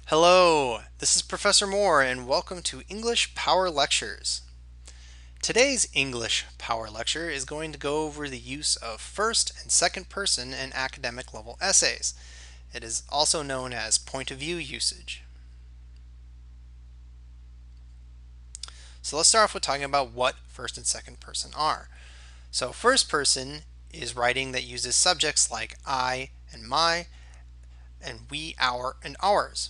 Hello, this is Professor Moore and welcome to English Power Lectures. Today's English Power Lecture is going to go over the use of first and second person in academic level essays. It is also known as point of view usage. So let's start off with talking about what first and second person are. So first person is writing that uses subjects like I and my and we, our, and ours.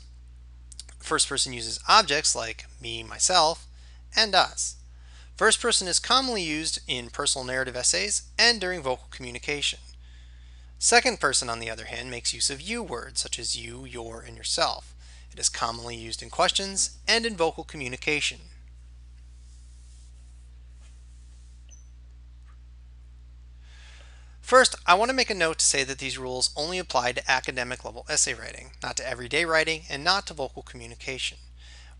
First person uses objects like me, myself, and us. First person is commonly used in personal narrative essays and during vocal communication. Second person, on the other hand, makes use of you words such as you, your, and yourself. It is commonly used in questions and in vocal communication. First, I want to make a note to say that these rules only apply to academic level essay writing, not to everyday writing, and not to vocal communication.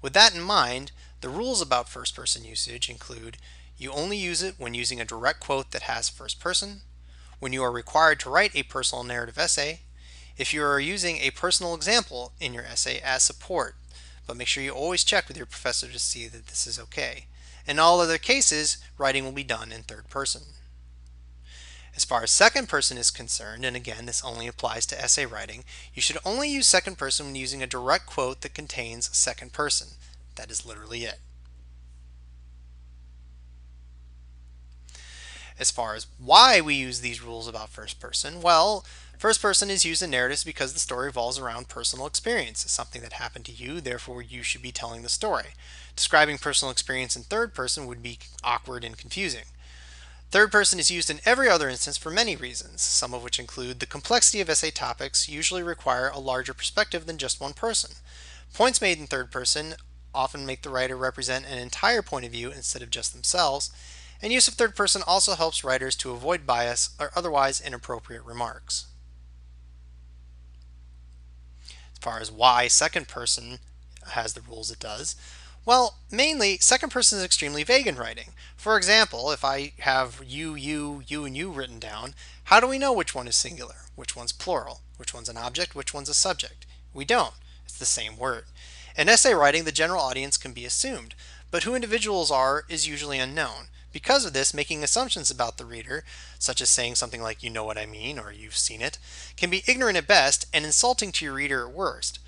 With that in mind, the rules about first person usage include you only use it when using a direct quote that has first person, when you are required to write a personal narrative essay, if you are using a personal example in your essay as support, but make sure you always check with your professor to see that this is okay. In all other cases, writing will be done in third person. As far as second person is concerned, and again this only applies to essay writing, you should only use second person when using a direct quote that contains second person. That is literally it. As far as why we use these rules about first person, well, first person is used in narratives because the story revolves around personal experience. It's something that happened to you, therefore you should be telling the story. Describing personal experience in third person would be awkward and confusing. Third person is used in every other instance for many reasons, some of which include the complexity of essay topics usually require a larger perspective than just one person. Points made in third person often make the writer represent an entire point of view instead of just themselves, and use of third person also helps writers to avoid bias or otherwise inappropriate remarks. As far as why second person has the rules it does, well, mainly, second person is extremely vague in writing. For example, if I have you, and you written down, how do we know which one is singular, which one's plural, which one's an object, which one's a subject? We don't. It's the same word. In essay writing, the general audience can be assumed, but who individuals are is usually unknown. Because of this, making assumptions about the reader, such as saying something like you know what I mean or you've seen it, can be ignorant at best and insulting to your reader at worst.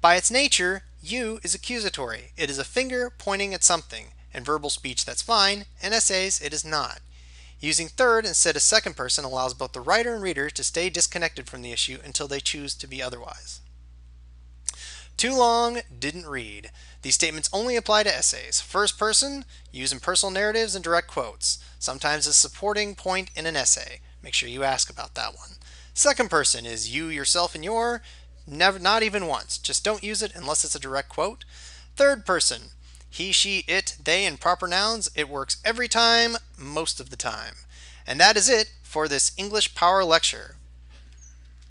By its nature, you is accusatory. It is a finger pointing at something. In verbal speech, that's fine. In essays, it is not. Using third instead of second person allows both the writer and reader to stay disconnected from the issue until they choose to be otherwise. Too long, didn't read. These statements only apply to essays. First person, use in personal narratives and direct quotes, sometimes as supporting point in an essay. Make sure you ask about that one. Second person is you, yourself, and your. Never, not even once. Just don't use it unless it's a direct quote. Third person, he, she, it, they, and proper nouns. It works every time, most of the time. And that is it for this English Power Lecture.